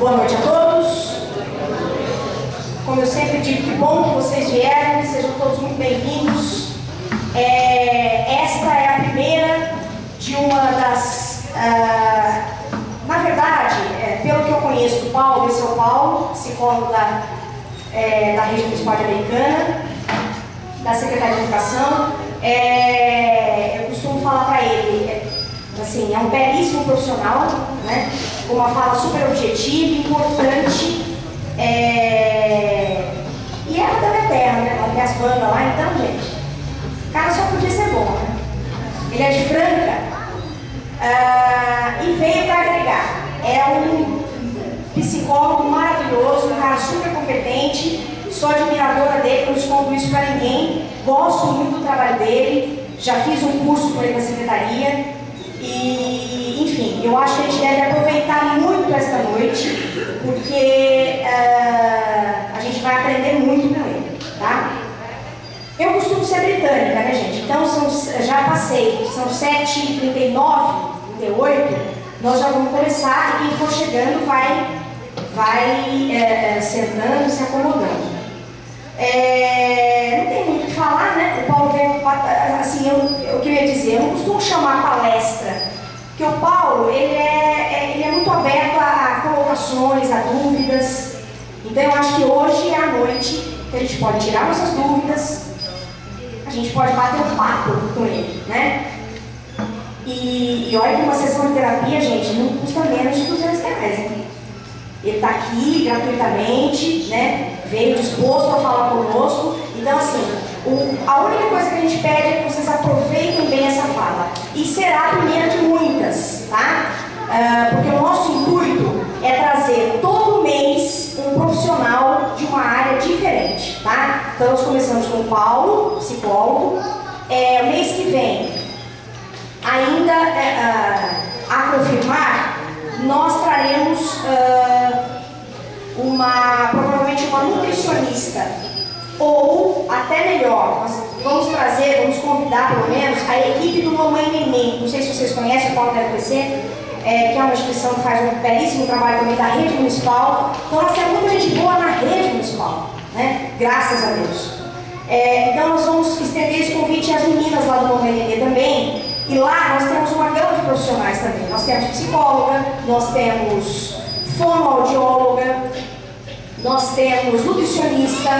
Boa noite a todos. Como eu sempre digo, que bom que vocês vieram, sejam todos muito bem-vindos. Esta é a primeira de uma das... na verdade, pelo que eu conheço do Paulo, esse é o Paulo, psicólogo da Rede Municipal de Americana, da Secretaria de Educação. Eu costumo falar para ele, assim, é um belíssimo profissional, né? Com uma fala super objetiva, importante, e era da minha terra, né? Tem as bandas lá, então, gente, o cara só podia ser bom, né? Ele é de Franca, e veio para agregar. É um psicólogo maravilhoso, um cara super competente, sou admiradora dele, não escondo isso para ninguém, gosto muito do trabalho dele, já fiz um curso com ele na secretaria, e, enfim, eu acho que a gente deve aproveitar muito esta noite, porque a gente vai aprender muito com ele, tá? Eu costumo ser britânica, né, gente? Então, já passei, são 7h39, 38, nós já vamos começar, e quem for chegando vai sentando, se acomodando. Não tem muito o que falar, né? O Paulo veio, assim, o que eu ia dizer, eu não costumo chamar palestra, porque o Paulo, ele é muito aberto a colocações, a dúvidas. Então eu acho que hoje é a noite que a gente pode tirar nossas dúvidas, a gente pode bater um papo com ele, né? E olha que uma sessão de terapia, gente, não custa menos de R$200, hein? Ele está aqui gratuitamente, né? Veio disposto a falar conosco. Então, assim, a única coisa que a gente pede é que vocês aproveitem bem essa fala. E será a primeira de muitas, tá? Porque o nosso intuito é trazer todo mês um profissional de uma área diferente, tá? Então, nós começamos com o Paulo, psicólogo. O mês que vem, ainda a confirmar, nós traremos provavelmente uma nutricionista, ou até melhor, nós vamos convidar pelo menos a equipe do Mamãe Neném. Não sei se vocês conhecem, o Paulo deve conhecer, que é uma instituição que faz um belíssimo trabalho também da rede municipal. Então nós temos muita gente boa na rede municipal, né? Graças a Deus. Então nós vamos estender esse convite às meninas lá do Mamãe Neném também. E lá nós temos uma gama de profissionais também. Nós temos psicóloga, nós temos fonoaudióloga, nós temos nutricionista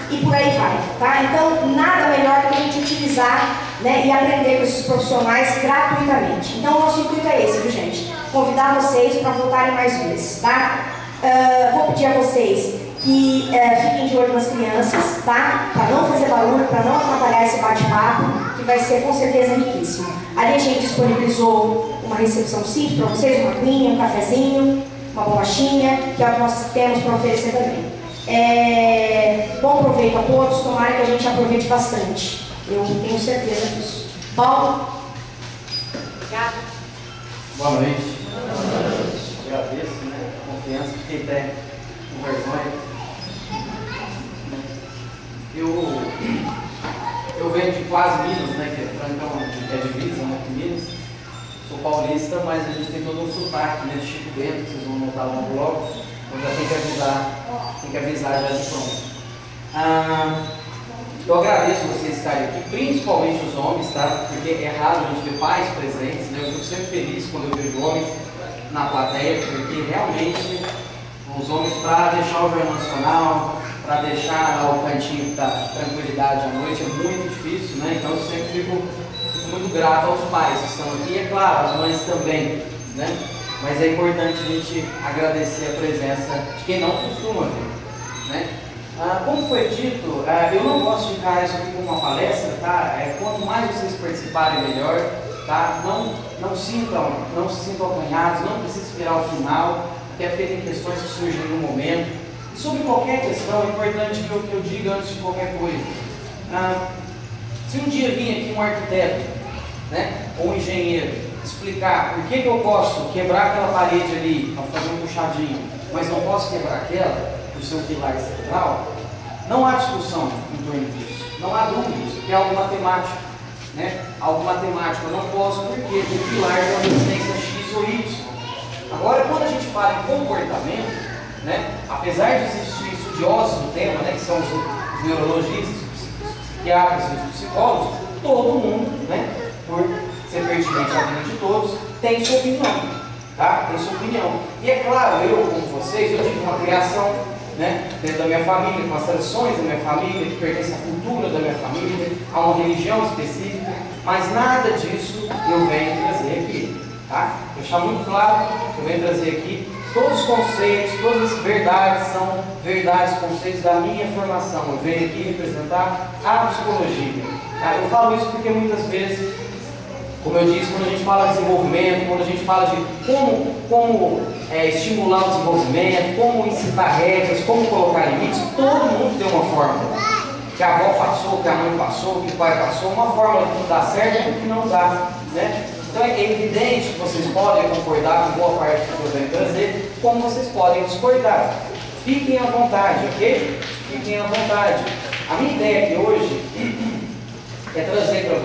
e por aí vai, tá? Então, nada melhor do que a gente utilizar, né, e aprender com esses profissionais gratuitamente. Então, o nosso intuito é esse, viu, gente? Convidar vocês para voltarem mais vezes, tá? Vou pedir a vocês que fiquem de olho nas crianças, tá? Para não fazer barulho, para não atrapalhar esse bate-papo, que vai ser com certeza riquíssimo. Ali a gente disponibilizou uma recepção simples para vocês, uma aguinha, um cafezinho, uma bolachinha, que é o que nós temos para oferecer também. Bom proveito a todos, tomara que a gente aproveite bastante. Eu tenho certeza disso. Paulo? Obrigada. Boa noite. Agradeço, né, a confiança, fiquei até com vergonha. Eu venho de quase Minas, né, que é Francão, é divisa, né, com Minas. Sou paulista, mas a gente tem todo um sotaque, né, de Chico Bento, que vocês vão notar logo logo, então já tem que avisar já de pronto. Eu agradeço vocês estarem aqui, principalmente os homens, tá? Porque é raro a gente ver pais presentes, né? Eu fico sempre feliz quando eu vejo homens na plateia, porque realmente os homens, para deixar o Jornal Nacional, para deixar lá o cantinho da tranquilidade à noite, é muito difícil, né? Então eu sempre fico muito grato aos pais que estão aqui, e é claro, as mães também, né? Mas é importante a gente agradecer a presença de quem não costuma vir, né? Como foi dito, eu não gosto de encarar isso aqui como uma palestra, tá? Quanto mais vocês participarem, melhor, tá? Não se sintam apanhados, não precisa esperar o final, até porque tem questões que surgem no momento. E sobre qualquer questão, é importante que eu diga antes de qualquer coisa. Se um dia vir aqui um arquiteto, né, ou um engenheiro, explicar por que eu posso quebrar aquela parede ali, para fazer um puxadinho, mas não posso quebrar aquela, o seu pilar central, não há discussão em torno disso, não há dúvidas, porque é algo matemático, né? Algo matemático, eu não posso, porque o pilar é uma resistência X ou Y. Agora, quando a gente fala em comportamento, né, apesar de existir estudiosos do tema, né, que são os neurologistas, os psiquiatras e os psicólogos, todo mundo, né, por ser pertinente à vida de todos, tem sua opinião, tá? Tem sua opinião. E é claro, eu, como vocês, eu tive uma criação, né, dentro da minha família, com as tradições da minha família, que pertence à cultura da minha família, a uma religião específica, mas nada disso eu venho trazer aqui, tá? Vou deixar muito claro que eu venho trazer aqui todos os conceitos, todas as verdades são verdades, conceitos da minha formação. Eu venho aqui representar a psicologia. Tá? Eu falo isso porque muitas vezes, como eu disse, quando a gente fala de desenvolvimento, quando a gente fala de como estimular o desenvolvimento, como incitar regras, como colocar limites, todo mundo tem uma fórmula. Que a avó passou, que a mãe passou, que o pai passou, uma fórmula que não dá certo e que não dá, né? Então é evidente que vocês podem concordar com boa parte do que eu venho trazer, como vocês podem discordar. Fiquem à vontade, ok? Fiquem à vontade. A minha ideia aqui hoje é trazer para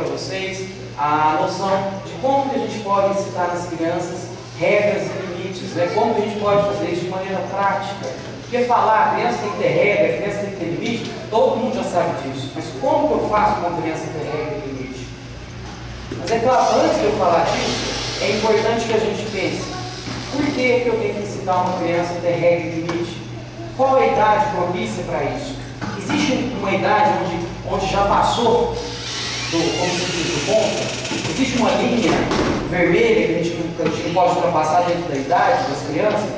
vocês a noção de como que a gente pode incitar nas crianças regras e limites, né? Como que a gente pode fazer isso de maneira prática. Porque falar, a criança tem que ter regra, a criança tem que ter limite, todo mundo já sabe disso. Mas como que eu faço com a criança ter regra e limite? Mas é claro, antes de eu falar disso, é importante que a gente pense: por que eu tenho que incitar uma criança a ter regra e limite? Qual é a idade propícia para isso? Existe uma idade onde já passou do ponto? Existe uma linha vermelha que a gente não pode ultrapassar dentro da idade das crianças?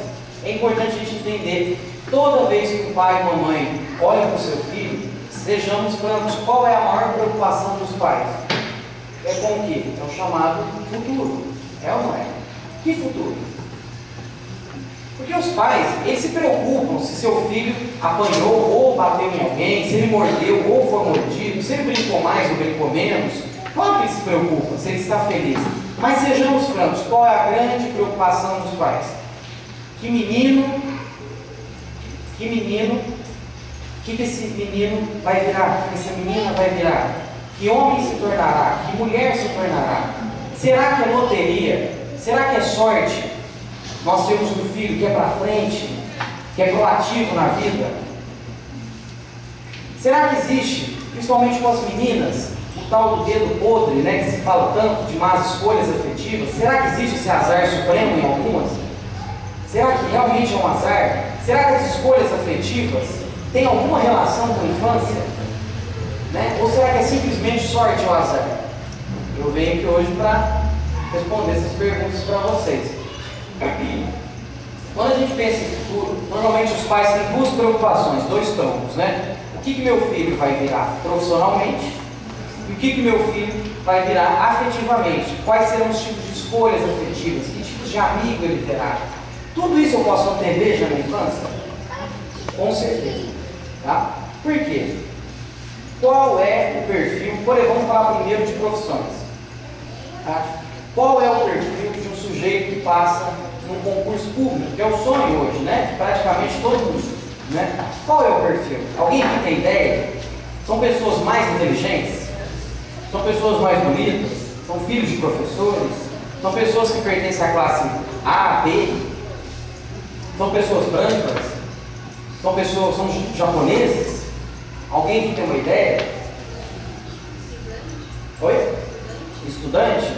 É importante a gente entender, toda vez que o pai e a mamãe olham para o seu filho, sejamos francos, qual é a maior preocupação dos pais? É com o quê? É o chamado futuro. É ou não é? Que futuro? Porque os pais, eles se preocupam se seu filho apanhou ou bateu em alguém, se ele mordeu ou foi mordido, se ele brincou mais ou brincou menos. Claro que eles se preocupam, se ele está feliz. Mas sejamos francos, qual é a grande preocupação dos pais? Que esse menino vai virar? Que essa menina vai virar? Que homem se tornará? Que mulher se tornará? Será que é loteria? Será que é sorte? Nós temos um filho que é para frente, que é proativo na vida? Será que existe, principalmente com as meninas, o tal do dedo podre, né, que se fala tanto de más escolhas afetivas? Será que existe esse azar supremo em algumas? Será que realmente é um azar? Será que as escolhas afetivas têm alguma relação com a infância? Né? Ou será que é simplesmente sorte ou azar? Eu venho aqui hoje para responder essas perguntas para vocês. Quando a gente pensa em futuro, normalmente os pais têm duas preocupações, dois troncos, né? O que meu filho vai virar profissionalmente e o que meu filho vai virar afetivamente? Quais serão os tipos de escolhas afetivas? Que tipos de amigo ele terá? Tudo isso eu posso entender já na infância? Com certeza. Tá? Por quê? Qual é o perfil? Vamos falar primeiro de profissões. Tá? Qual é o perfil de um sujeito que passa num concurso público, que é o sonho hoje, né? De praticamente todo mundo. Né? Qual é o perfil? Alguém aqui tem ideia? São pessoas mais inteligentes? São pessoas mais bonitas? São filhos de professores? São pessoas que pertencem à classe A, B? São pessoas brancas? São japoneses? Alguém que tem uma ideia? Oi? Estudante?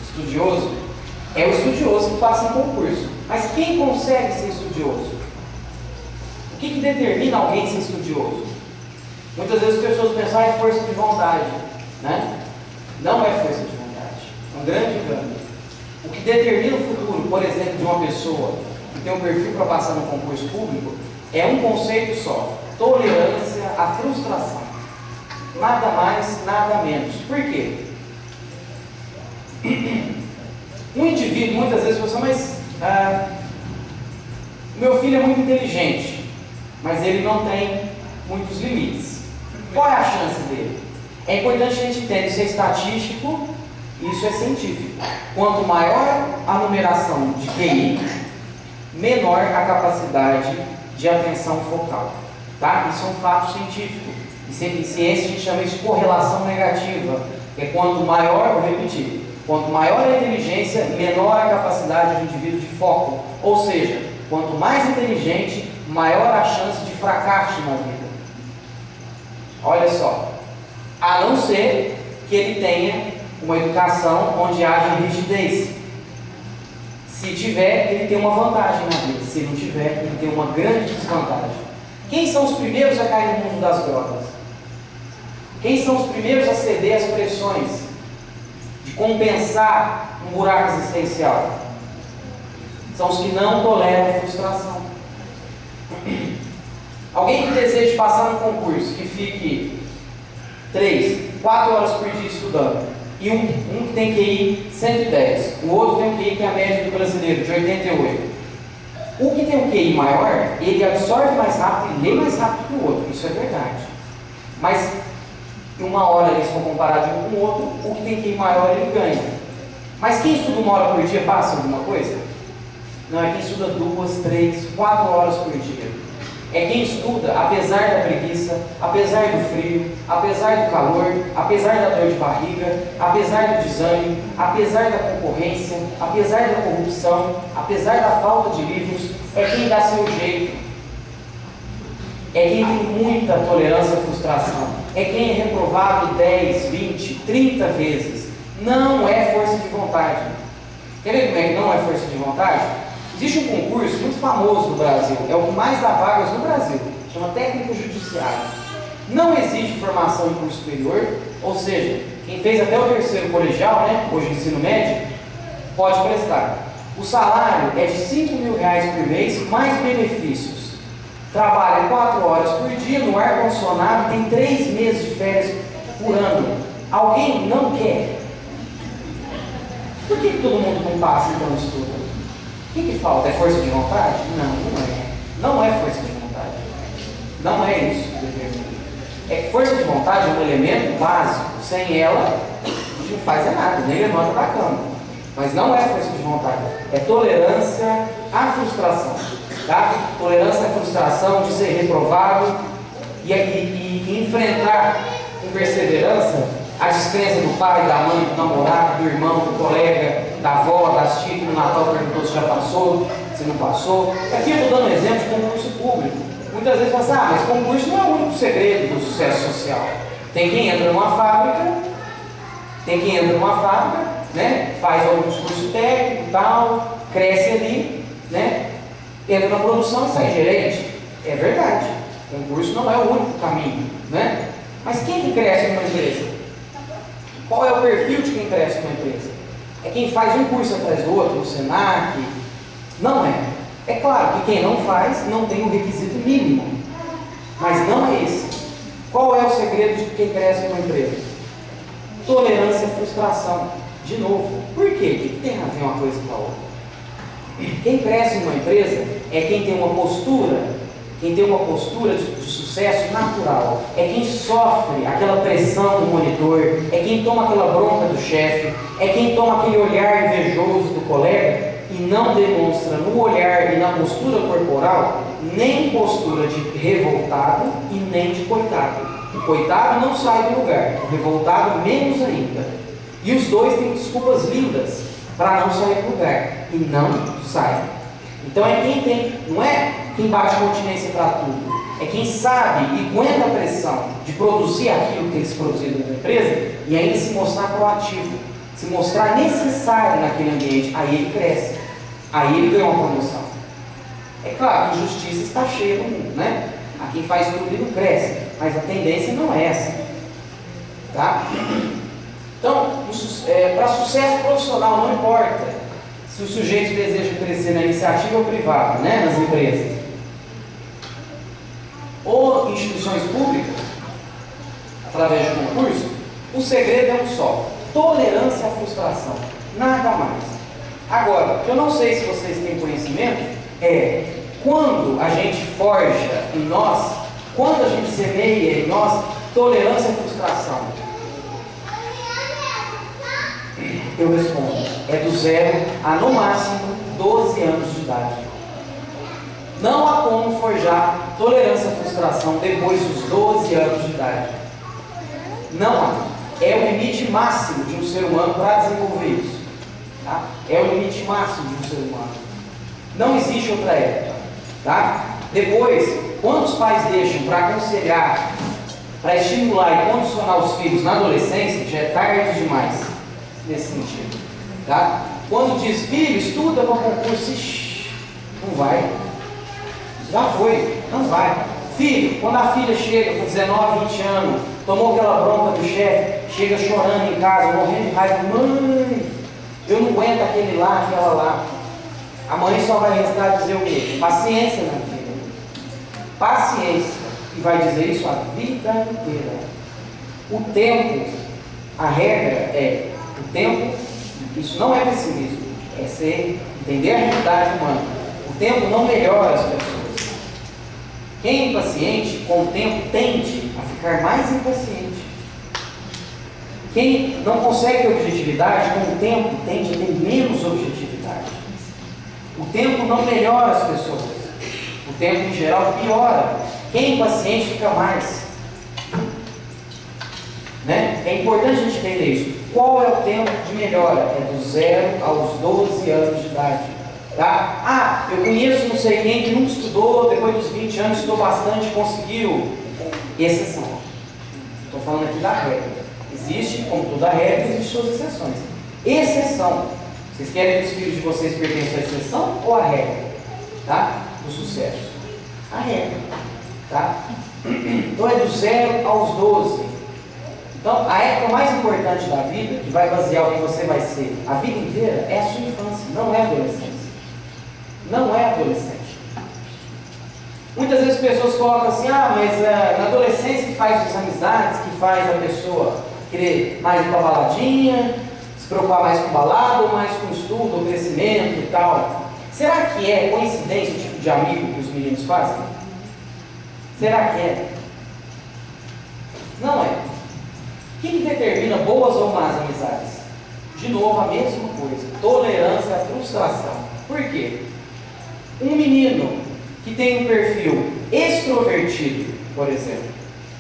Estudioso? É o estudioso que passa em concurso. Mas quem consegue ser estudioso? O que determina alguém ser estudioso? Muitas vezes as pessoas pensam, é força de vontade, né? Não é força de vontade, é um grande engano. O que determina o futuro, por exemplo, de uma pessoa que tem um perfil para passar no concurso público, é um conceito só: tolerância à frustração. Nada mais, nada menos. Por quê? Um indivíduo, muitas vezes, pensa, mas meu filho é muito inteligente, mas ele não tem muitos limites. Qual é a chance dele? É importante a gente entender, isso é estatístico, isso é científico. Quanto maior a numeração de QI, menor a capacidade de atenção focal. Tá? Isso é um fato científico. Em ciência a gente chama isso de correlação negativa, que é quanto maior, vou repetir, Quanto maior a inteligência, menor a capacidade do indivíduo de foco. Ou seja, quanto mais inteligente, maior a chance de fracasso na vida. Olha só, a não ser que ele tenha uma educação onde haja rigidez. Se tiver, ele tem uma vantagem na vida. Se não tiver, ele tem uma grande desvantagem. Quem são os primeiros a cair no mundo das drogas? Quem são os primeiros a ceder às pressões de compensar um buraco existencial? São os que não toleram a frustração. Alguém que deseja passar no concurso, que fique 3, 4 horas por dia estudando, e um que tem QI 110, o outro tem um QI que é a média do brasileiro, de 88. O que tem um QI maior, ele absorve mais rápido e lê mais rápido que o outro, isso é verdade. Mas, em uma hora, eles vão comparar de um com o outro, o que tem QI maior, ele ganha. Mas quem estuda 1 hora por dia passa alguma coisa? Não, é quem estuda 2, 3, 4 horas por dia. É quem estuda, apesar da preguiça, apesar do frio, apesar do calor, apesar da dor de barriga, apesar do desânimo, apesar da concorrência, apesar da corrupção, apesar da falta de livros, é quem dá seu jeito. É quem tem muita tolerância à frustração. É quem é reprovado 10, 20, 30 vezes. Não é força de vontade. Quer ver como é que não é força de vontade? Existe um concurso muito famoso no Brasil, é o que mais dá vagas no Brasil, chama técnico judiciário. Não exige formação em curso superior, ou seja, quem fez até o 3º colegial, né, hoje ensino médio, pode prestar. O salário é de R$5.000 por mês, mais benefícios. Trabalha 4 horas por dia no ar-condicionado, tem 3 meses de férias por ano. Alguém não quer? Por que todo mundo não passa então estuda? O que falta? É força de vontade? Não, não é. Não é força de vontade. Não é isso que determina. É força de vontade é um elemento básico. Sem ela, a gente não faz nada, nem levanta da cama. Mas não é força de vontade. É tolerância à frustração. Tá? Tolerância à frustração de ser reprovado e enfrentar com perseverança a descrença do pai, da mãe, do namorado, do irmão, do colega, da avó, das tias que no Natal perguntou se já passou, se não passou. Aqui eu estou dando um exemplo de concurso público. Muitas vezes fala assim, mas concurso não é o único segredo do sucesso social. Tem quem entra numa fábrica, né, faz alguns cursos técnicos e tal, cresce ali, né, entra na produção e sai gerente. É verdade, concurso não é o único caminho, né? Mas quem que cresce numa empresa? Qual é o perfil de quem cresce numa empresa? É quem faz um curso atrás do outro, no Senac? Não é. É claro que quem não faz não tem um requisito mínimo, mas não é esse. Qual é o segredo de quem cresce numa empresa? Tolerância à frustração. De novo, por quê? O que tem a ver uma coisa com a outra? Quem cresce numa empresa é quem tem uma postura de sucesso natural, é quem sofre aquela pressão do monitor, é quem toma aquela bronca do chefe, é quem toma aquele olhar invejoso do colega e não demonstra no olhar e na postura corporal nem postura de revoltado e nem de coitado. O coitado não sai do lugar, o revoltado menos ainda. E os dois têm desculpas lindas para não sair do lugar e não saem. Então é quem tem, não é quem bate continência para tudo, é quem sabe e aguenta a pressão de produzir aquilo que tem que se produzir dentro da empresa e ainda se mostrar proativo, se mostrar necessário naquele ambiente. Aí ele cresce, aí ele ganha uma promoção. É claro que injustiça está cheia no mundo, né? A quem faz tudo e não cresce, mas a tendência não é essa, tá? Então, para sucesso profissional não importa se o sujeito deseja crescer na iniciativa ou privada, né, nas empresas, ou instituições públicas, através de concurso, o segredo é um só: tolerância à frustração, nada mais. Agora, eu não sei se vocês têm conhecimento, quando a gente forja em nós, quando a gente semeia em nós tolerância à frustração. Eu respondo, é do 0 a no máximo 12 anos de idade. Não há como forjar tolerância à frustração depois dos 12 anos de idade. Não há. é o limite máximo de um ser humano para desenvolver isso. Tá? É o limite máximo de um ser humano. Não existe outra época. Tá? Depois, quando os pais deixam para aconselhar, para estimular e condicionar os filhos na adolescência, já é tarde demais nesse sentido. Tá? Quando diz, filho, estuda para concurso, não vai. Já foi, não vai. Filho, quando a filha chega com 19, 20 anos, tomou aquela bronca do chefe, chega chorando em casa, morrendo de raiva, mãe, eu não aguento aquele lá, aquela lá. A mãe só vai restar dizer o quê? Paciência, minha filha. Paciência. E vai dizer isso a vida inteira. O tempo, a regra é, o tempo, isso não é pessimismo, é entender a realidade humana. O tempo não melhora as pessoas. Quem é impaciente, com o tempo, tende a ficar mais impaciente. Quem não consegue ter objetividade, com o tempo, tende a ter menos objetividade. O tempo não melhora as pessoas. O tempo, em geral, piora. Quem é impaciente fica mais. Né? É importante a gente entender isso. Qual é o tempo de melhora? É do 0 aos 12 anos de idade. Tá? Ah, eu conheço não sei quem que nunca estudou, depois dos 20 anos estudou bastante e conseguiu. Exceção. Estou falando aqui da regra. Existe, como toda regra, existem suas exceções. Exceção. Vocês querem que os filhos de vocês pertençam à exceção ou à regra? Tá? Do sucesso. A regra. Tá? Então é do 0 aos 12. Então a época mais importante da vida, que vai basear o que você vai ser a vida inteira, é a sua infância, não é a adolescência. Não é adolescente. Muitas vezes as pessoas colocam assim, mas na adolescência que faz as amizades, que faz a pessoa querer mais ir para a baladinha, se preocupar mais com balada, ou mais com estudo, ou crescimento e tal. Será que é coincidência o tipo de amigo que os meninos fazem? Será que é? Não é. O que determina boas ou más amizades? De novo, a mesma coisa. Tolerância à frustração. Por quê? Um menino que tem um perfil extrovertido, por exemplo,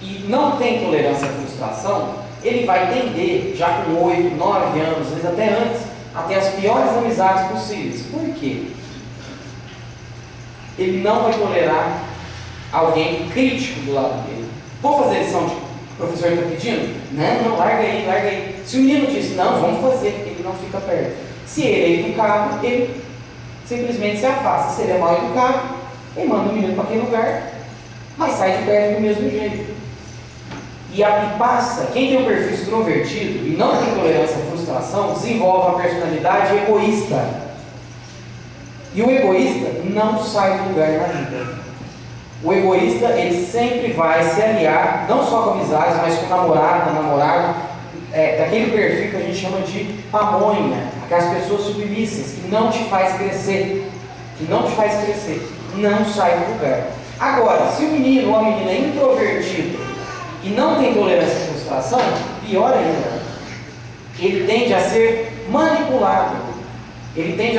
e não tem tolerância à frustração, ele vai tender, já com 8, 9 anos, às vezes até antes, a ter as piores amizades possíveis. Por quê? Ele não vai tolerar alguém crítico do lado dele. Vou fazer lição de o professor está pedindo? Não, larga aí, larga aí. Se o menino diz, não, vamos fazer, ele não fica perto. Se ele é educado, ele simplesmente se afasta. Se ele é mal educado, ele manda o menino para aquele lugar, mas sai de perto do mesmo jeito. E passa, quem tem um perfil extrovertido e não tem tolerância à frustração, desenvolve uma personalidade egoísta. E o egoísta não sai do lugar na vida. O egoísta, ele sempre vai se aliar, não só com amizades, mas com namorado, daquele perfil que a gente chama de pamonha, aquelas pessoas submissas, que não te faz crescer, não sai do lugar. Agora, se o menino ou a menina é introvertido e não tem tolerância à frustração, pior ainda, ele tende a ser manipulado, ele tende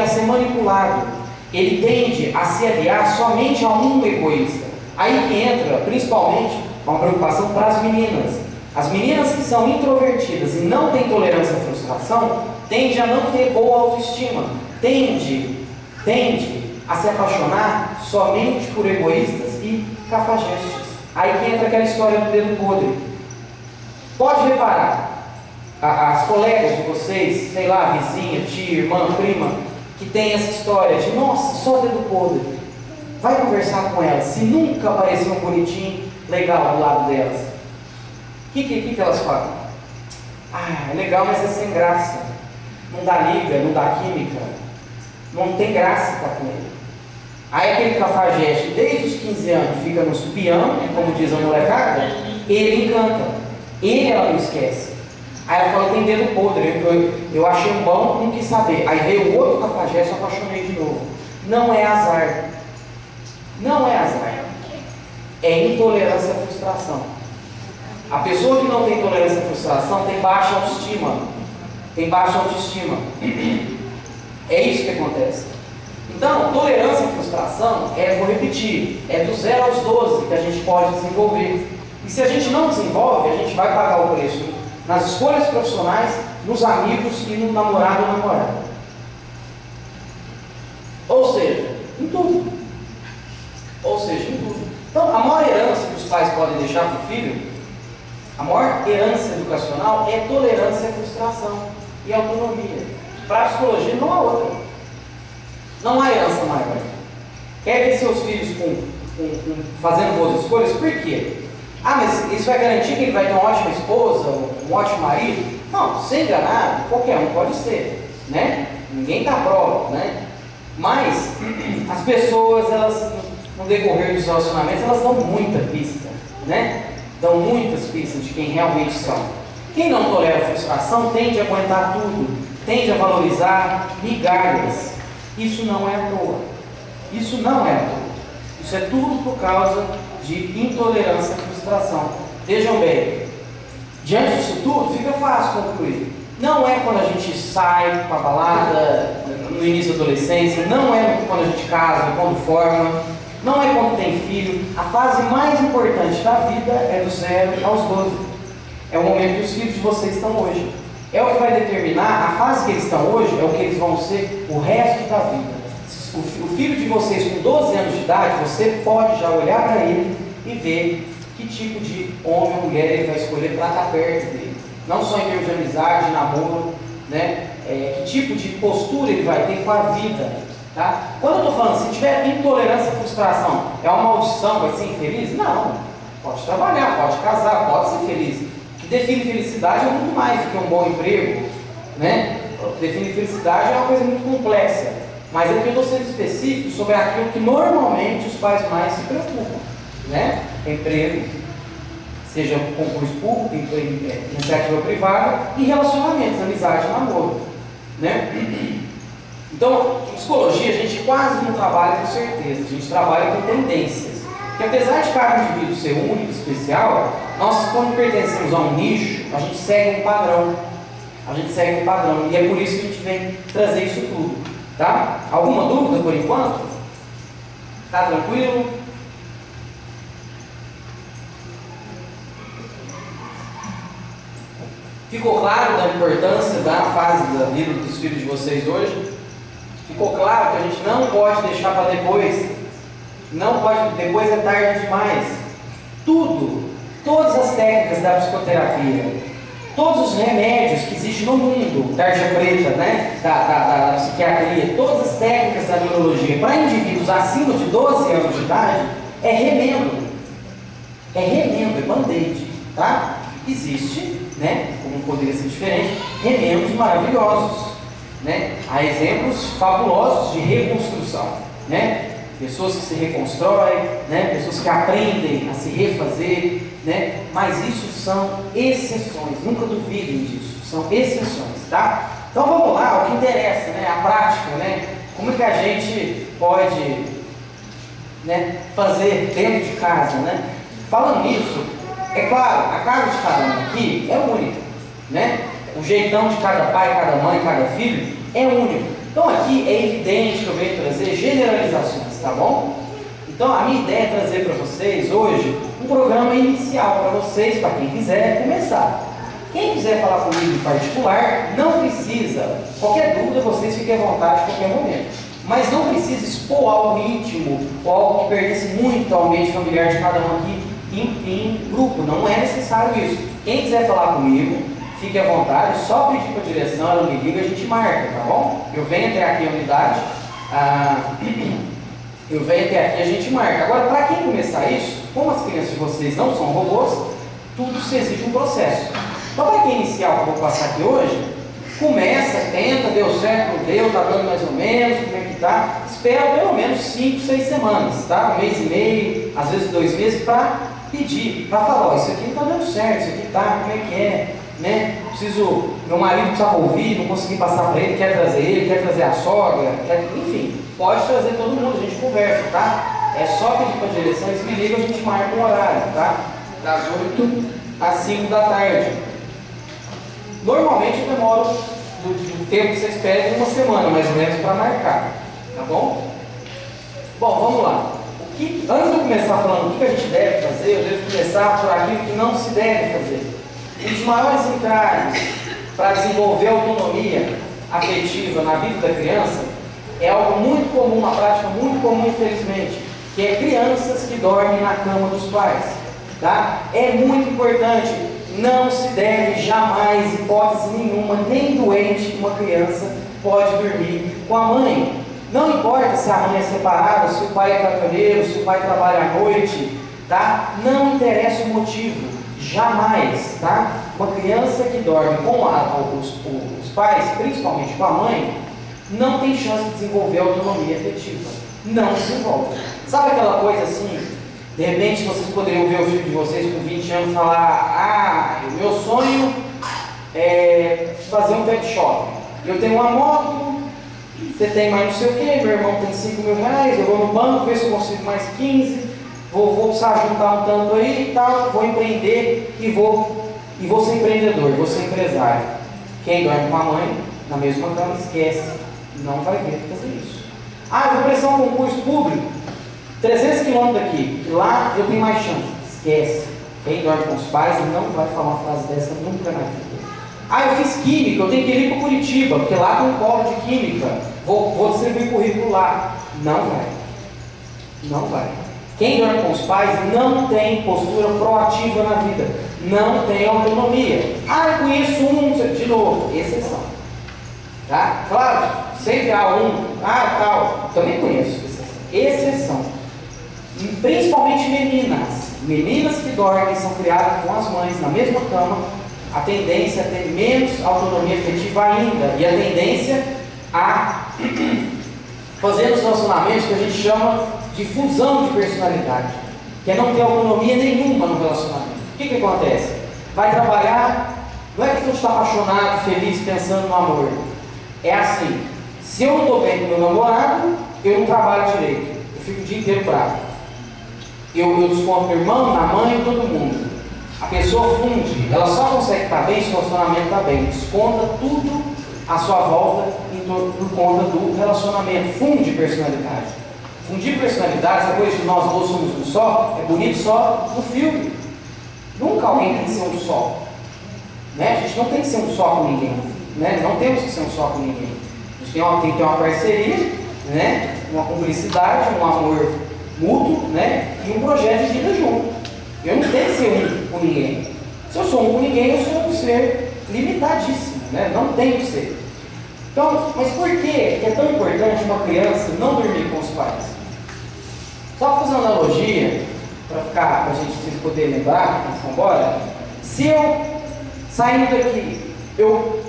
a se aliar somente a um egoísta. Aí que entra, principalmente, uma preocupação para as meninas. As meninas que são introvertidas e não têm tolerância à frustração, tendem a não ter boa autoestima, tende a se apaixonar somente por egoístas e cafajestes. Aí que entra aquela história do dedo podre. Pode reparar, as colegas de vocês, sei lá, vizinha, tia, irmã, prima, que tem essa história de, nossa, só dedo podre. Vai conversar com elas, se nunca aparecer um bonitinho legal do lado delas. O que elas falam? É legal, mas é sem graça. Não dá liga, não dá química. Não tem graça estar com ele. Aí aquele cafajeste, desde os 15 anos, fica nos peão, como diz a molecada, ele encanta. Ele ela não esquece. Aí ela fala, tem dedo podre, eu achei um bom, não quis saber. Aí veio o outro cafajeste, eu apaixonei de novo. Não é azar. Não é azar. É intolerância à frustração. A pessoa que não tem tolerância à frustração tem baixa autoestima. É isso que acontece. Então, tolerância à frustração vou repetir, é do 0 aos 12 que a gente pode desenvolver. E se a gente não desenvolve, a gente vai pagar o preço nas escolhas profissionais, nos amigos e no namorado ou namorada. Ou seja, em tudo. Então, a maior herança que os pais podem deixar para o filho, a maior herança educacional é tolerância à frustração e autonomia. Para a psicologia não há outra. Não há herança maior. Quer ver seus filhos fazendo boas escolhas? Por quê? Ah, mas isso vai garantir que ele vai ter uma ótima esposa, um ótimo marido? Não, ser enganado, qualquer um pode ser, né? Ninguém está à prova, né? Mas as pessoas, elas, no decorrer dos relacionamentos, elas dão muita pista, né? Dão muitas pistas de quem realmente são. Quem não tolera a frustração tende a aguentar tudo, tende a valorizar migalhas. Isso não é à toa. Isso não é à toa. Isso é tudo por causa de intolerância à frustração. Vejam bem, diante disso tudo, fica fácil concluir. Não é quando a gente sai para a balada, no início da adolescência, não é quando a gente casa, quando forma, não é quando tem filho. A fase mais importante da vida é do 0 aos 12. É o momento que os filhos de vocês estão hoje. É o que vai determinar, a fase que eles estão hoje, é o que eles vão ser o resto da vida. O filho de vocês com 12 anos de idade, você pode já olhar para ele e ver que tipo de homem ou mulher ele vai escolher para estar perto dele. Não só em termos de amizade, namoro, né? Que tipo de postura ele vai ter com a vida. Tá? Quando eu estou falando, se tiver intolerância à frustração, é uma maldição, vai ser infeliz? Não. Pode trabalhar, pode casar, pode ser feliz. O que define felicidade é muito mais do que um bom emprego, né? O que define felicidade é uma coisa muito complexa. Mas aqui eu estou sendo específico sobre aquilo que normalmente os pais mais se preocupam, né? Emprego, seja concurso público, iniciativa privada, e relacionamentos, amizade, namoro, né? Então, em psicologia, a gente quase não trabalha com certeza, a gente trabalha com tendências. Porque apesar de cada indivíduo ser único, especial, nós, quando pertencemos a um nicho, a gente segue um padrão. E é por isso que a gente vem trazer isso tudo. Tá? Alguma dúvida por enquanto? Tá tranquilo? Ficou claro da importância da fase da vida dos filhos de vocês hoje? Ficou claro que a gente não pode deixar para depois? Não pode, depois é tarde demais. Todas as técnicas da psicoterapia, todos os remédios que existem no mundo, tarja preta, né, da psiquiatria, todas as técnicas da neurologia para indivíduos acima de 12 anos de idade, é remendo. É band-aid, tá? Existe, né, como poderia ser diferente, remendos maravilhosos, né? Há exemplos fabulosos de reconstrução, né? Pessoas que se reconstroem, né? Pessoas que aprendem a se refazer, né? Mas isso são exceções, nunca duvidem disso, são exceções, tá? Então vamos lá, o que interessa, né? A prática, né? Como que a gente pode, né, fazer dentro de casa, né? Falando nisso, é claro, a casa de cada um aqui é única, né? O jeitão de cada pai, cada mãe, cada filho é único. Então aqui é evidente que eu venho trazer generalizações, tá bom? Então a minha ideia é trazer para vocês hoje um programa inicial para vocês, para quem quiser começar. Quem quiser falar comigo em particular, não precisa. Qualquer dúvida, vocês fiquem à vontade a qualquer momento. Mas não precisa expor algo íntimo ou algo que pertence muito ao ambiente familiar de cada um aqui em grupo. Não é necessário isso. Quem quiser falar comigo, fique à vontade, só pedir para a direção, ela me liga, a gente marca, tá bom? Eu venho até aqui a unidade, eu venho até aqui e a gente marca. Agora, para quem começar isso, como as crianças de vocês não são robôs, tudo se exige um processo. Então, para quem iniciar o que eu vou passar aqui hoje, começa, tenta, deu certo, não deu, tá dando mais ou menos, como é que tá? Espera pelo menos 5, 6 semanas, tá? 1 mês e meio, às vezes 2 meses, para pedir, para falar, ó, isso aqui não tá dando certo, isso aqui tá, como é que é? Né? Meu marido precisa ouvir, não consegui passar para ele, quer trazer a sogra, enfim, pode trazer todo mundo, a gente conversa, tá? É só pedir para a direção, eles me ligam, a gente marca um horário, tá? Das 8 às 5 da tarde. Normalmente eu demoro do tempo que vocês pedem 1 semana, mais ou menos, para marcar, tá bom? Bom, vamos lá. Antes de eu começar falando o que a gente deve fazer, eu devo começar por aquilo que não se deve fazer. Um dos maiores entraves para desenvolver autonomia afetiva na vida da criança é algo muito comum, uma prática muito comum, infelizmente, que é crianças que dormem na cama dos pais. Tá? É muito importante, não se deve jamais, hipótese nenhuma, nem doente, uma criança pode dormir com a mãe. Não importa se a mãe é separada, se o pai é caminhoneiro, se o pai trabalha à noite, tá? Não interessa o motivo, jamais, tá? Uma criança que dorme com os pais, principalmente com a mãe, não tem chance de desenvolver autonomia afetiva. Não desenvolve. Sabe aquela coisa assim, de repente vocês poderiam ver o filho de vocês com 20 anos falar: o meu sonho é fazer um pet shop. Eu tenho uma moto, você tem mais não sei o que, meu irmão tem 5 mil reais, eu vou no banco, ver se eu consigo mais 15, vou precisar juntar um tanto aí e tal, vou empreender e vou ser empreendedor, vou ser empresário. Quem dorme com a mãe, na mesma cama, esquece, não vai ver fazer isso. Eu vou prestar um concurso público, 300 quilômetros daqui, lá eu tenho mais chance. Esquece. Quem dorme com os pais não vai falar uma frase dessa nunca na vida. Eu fiz química, eu tenho que ir para Curitiba, porque lá tem um polo de química, vou distribuir currículo lá. Não vai. Não vai. Quem dorme com os pais não tem postura proativa na vida, não tem autonomia. Eu conheço um, de novo, exceção. Tá? Claro, sempre há tal, também conheço, exceção. Principalmente meninas que dormem, são criadas com as mães na mesma cama, a tendência a ter menos autonomia afetiva ainda, e a tendência a fazer os relacionamentos que a gente chama de fusão de personalidade, que é não ter autonomia nenhuma no relacionamento. O que acontece? Vai trabalhar, não é questão de estar apaixonado, feliz, pensando no amor. É assim, se eu não estou bem com meu namorado, eu não trabalho direito, eu fico o dia inteiro bravo. Eu desconto meu irmão, na mãe, todo mundo. A pessoa funde, ela só consegue estar bem se o relacionamento está bem. Desconta tudo à sua volta por conta do relacionamento. Funde personalidade. Fundir personalidade, essa coisa de nós dois somos um só, é bonito só no filme. Nunca alguém tem que ser um só. Né? A gente não tem que ser um só com ninguém. Né? Não temos que ser um só com ninguém. A gente tem que ter uma parceria, né? Uma cumplicidade, um amor mútuo, né? E um projeto de vida junto. Eu não tenho que ser um com ninguém. Se eu sou um com ninguém, eu sou um ser limitadíssimo, né? Não tenho que ser. Então, mas por que é tão importante uma criança não dormir com os pais? Só para fazer uma analogia, para a gente poder lembrar, vamos embora. Se eu saindo daqui, eu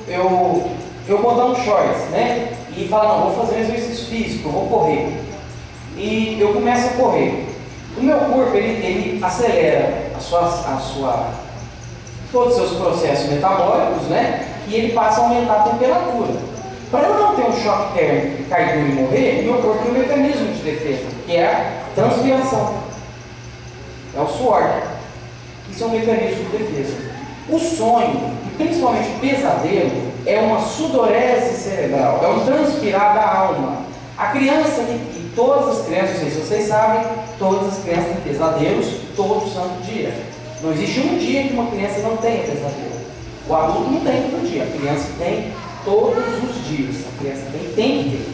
botar um shorts, né? E falar, não, vou fazer um exercício físico, eu vou correr. E eu começo a correr. O meu corpo, ele acelera todos os seus processos metabólicos, né? E ele passa a aumentar a temperatura. Para eu não ter um choque térmico, cair duro e morrer, meu corpo tem um mecanismo de defesa, que é a transpiração. É o suor. Isso é um mecanismo de defesa. O sonho, e principalmente o pesadelo, é uma sudorese cerebral, é um transpirar da alma. A criança, e todas as crianças, não sei se vocês sabem, todas as crianças têm pesadelos todo santo dia. Não existe um dia que uma criança não tenha pesadelo. O adulto não tem todo dia, a criança tem todos os dias. A criança tem que ter.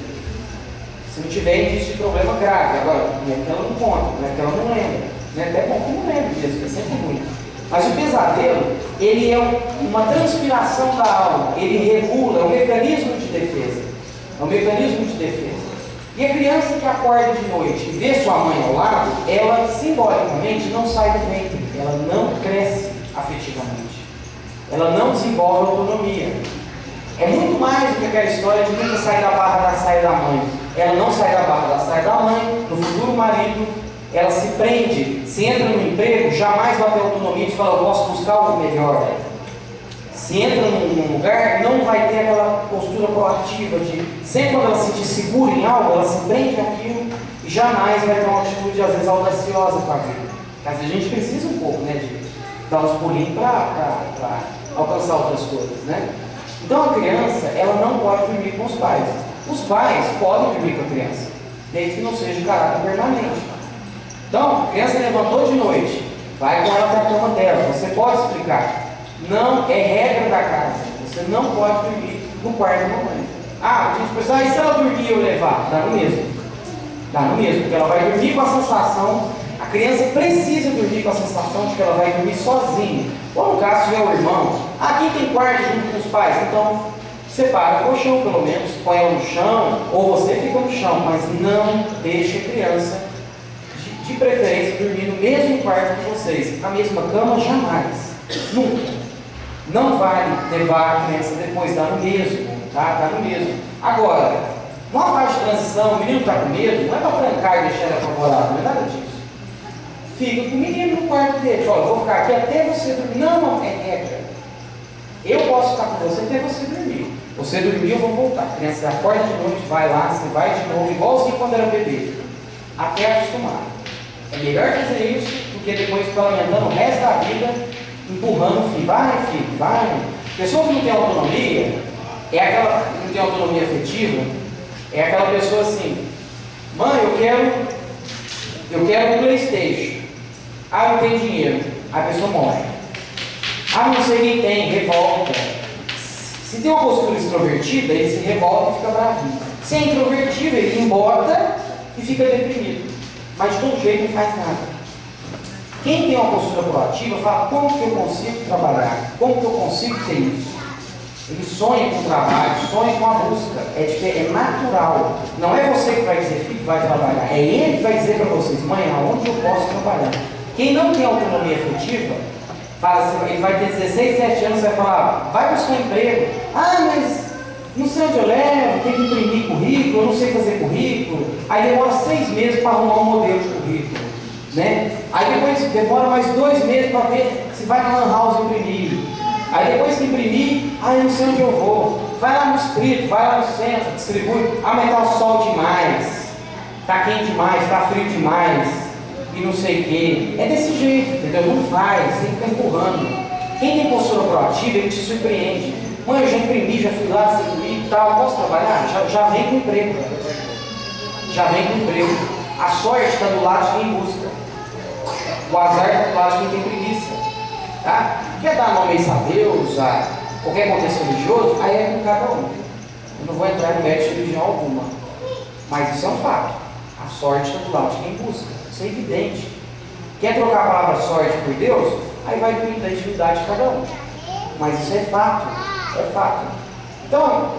Se não tiver, existe problema grave. Agora, não é que ela não conta, não é que ela não lembra. Não é até bom que não lembra mesmo, é sempre ruim. Mas o pesadelo, ele é uma transpiração da alma, ele regula, é um mecanismo de defesa. É um mecanismo de defesa. E a criança que acorda de noite e vê sua mãe ao lado, ela simbolicamente não sai do ventre, ela não cresce afetivamente. Ela não desenvolve autonomia. É muito mais do que aquela história de nunca sair da barra da saia da mãe. Ela não sai da barra da saia da mãe, do futuro marido, ela se prende, se entra no emprego, jamais vai ter autonomia de falar, eu posso buscar algo melhor. Se entra num lugar, não vai ter aquela postura proativa de, sempre quando ela se sentir segura em algo, ela se prende àquilo e jamais vai ter uma atitude, às vezes, audaciosa com a vida. Às vezes a gente precisa um pouco, né, de dar uns pulinhos para alcançar outras coisas, né? Então a criança, ela não pode dormir com os pais. Os pais podem dormir com a criança, desde que não seja de caráter permanente. Então, a criança levantou de noite, vai com ela para a cama dela, você pode explicar. Não é regra da casa. Você não pode dormir no quarto da mamãe. Ah, a gente pensa, e se ela dormir e eu levar? Dá no mesmo. Dá no mesmo, porque ela vai dormir com a sensação, a criança precisa dormir com a sensação de que ela vai dormir sozinha. Ou no caso, se tiver o irmão, quem tem quarto junto com os pais? Então, separa o colchão pelo menos, põe ela no chão, ou você fica no chão, mas não deixe a criança, de preferência, dormir no mesmo quarto que vocês. A mesma cama, jamais. Nunca. Não vale levar a criança depois, dá no mesmo, tá? Dá no mesmo. Agora, numa fase de transição, o menino está com medo, não é para trancar e deixar ele apavorado, não é nada disso. Fica com o menino no quarto dele, fala, vou ficar aqui até você dormir. Não, é regra. Eu posso ficar com você até você dormir. Você dormir, eu vou voltar. A criança acorda de noite, vai lá, você vai de novo, igualzinho quando era bebê, até acostumar. É melhor fazer isso do que depois ficar lamentando o resto da vida, empurrando o filho, vai. Pessoa que não tem autonomia, é aquela que não tem autonomia afetiva, é aquela pessoa assim, mãe, eu quero um PlayStation. Não tem dinheiro. A pessoa morre. Não sei quem tem, revolta. Se tem uma postura extrovertida, ele se revolta e fica bravinho. Se é introvertido, ele embota e fica deprimido. Mas de todo jeito não faz nada. Quem tem uma postura proativa fala, como que eu consigo trabalhar? Como que eu consigo ter isso? Ele sonha com o trabalho, sonha com a busca. É natural. Não é você que vai dizer, filho, vai trabalhar. É ele que vai dizer para vocês, mãe, aonde eu posso trabalhar? Quem não tem autonomia afetiva, fala assim, ele vai ter 16, 17 anos, vai falar, vai buscar emprego. Mas não sei onde eu levo, tem que imprimir currículo, eu não sei fazer currículo. Aí demora 6 meses para arrumar um modelo de currículo. Né? Aí depois demora mais 2 meses para ver se vai na Lan House imprimir. Aí depois que imprimir, eu não sei onde eu vou. Vai lá no distrito, vai lá no centro, distribui. Mas tá o sol demais, tá quente demais, tá frio demais, e não sei o quê. É desse jeito, entendeu? Não faz, tem que ficar empurrando. Quem tem postura proativa, ele te surpreende. Mãe, eu já imprimi, já fui lá, distribuí e tal, posso trabalhar? Já vem com emprego. Já vem com emprego. A sorte está do lado de quem busca. O azar está do lado de quem tem preguiça. Tá? Quer dar nome a Deus, a qualquer contexto religioso, aí é com cada um. Eu não vou entrar em mérito de religião alguma. Mas isso é um fato. A sorte está do lado de quem busca. Isso é evidente. Quer trocar a palavra sorte por Deus? Aí vai depender da intimidade de cada um. Mas isso é fato. É fato. Então,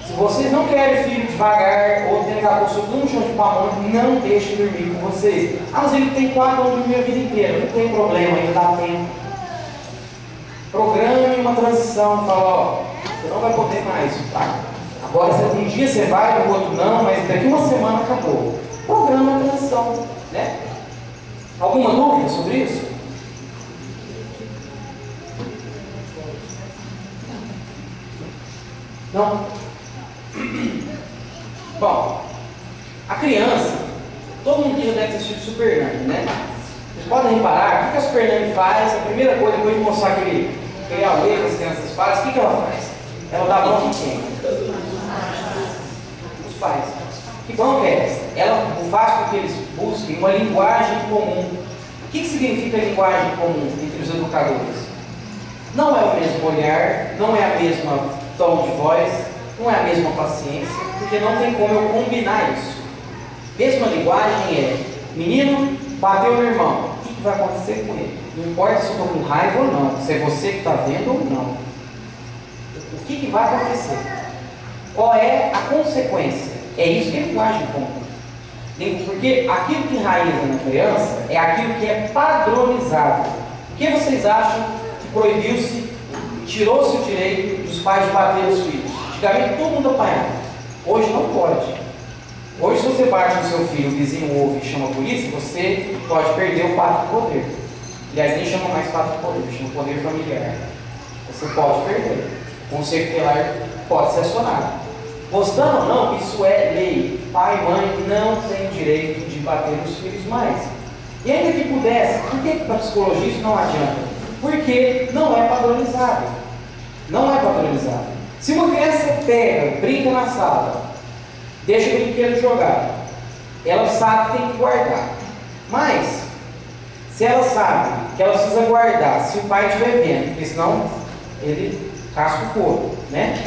se vocês não querem filho devagar ou tentar possuir um chão de pamonha, não deixem dormir com vocês. Mas ele tem 4 anos de dormir a vida inteira, não tem problema, ainda dá tempo. Programe uma transição, fala, você não vai poder mais, tá? Agora um dia você vai, no outro não, mas daqui uma semana acabou. Programa a transição, né? Alguma dúvida sobre isso? Não? Bom, a criança, todo mundo já deve ter assistido Super Nani, né? Vocês podem reparar, o que a Super Nani faz? A primeira coisa, depois de mostrar aquele auê que as crianças fazem, o que ela faz? Ela dá bronca em quem? Os pais. Que bronca é essa? Ela faz com que eles busquem uma linguagem comum. O que significa linguagem comum entre os educadores? Não é o mesmo olhar, não é a mesma tom de voz, não é a mesma paciência, porque não tem como eu combinar isso. Mesma linguagem é, menino, bateu no irmão, o que vai acontecer com ele? Não importa se eu estou com raiva ou não, se é você que está vendo ou não. O que vai acontecer? Qual é a consequência? É isso que é linguagem comum. Porque aquilo que enraiza na criança é aquilo que é padronizado. O que vocês acham que proibiu-se, tirou-se o direito dos pais de bater os filhos? Antigamente todo mundo apanhava. Hoje não pode. Hoje, se você bate no seu filho, o vizinho ouve e chama a polícia, você pode perder o pacto de poder. Aliás, nem chama mais pacto de poder, chama poder familiar. Você pode perder. O conselho tutelar pode ser acionado. Gostando ou não, isso é lei. Pai e mãe não têm direito de bater nos filhos mais. E ainda que pudesse, por que para a psicologia isso não adianta? Porque não é padronizado. Não é padronizado. Se uma criança pega, brinca na sala, deixa o brinquedo jogar, ela sabe que tem que guardar. Mas, se ela sabe que ela precisa guardar, se o pai estiver vendo, porque senão ele casca o couro, né?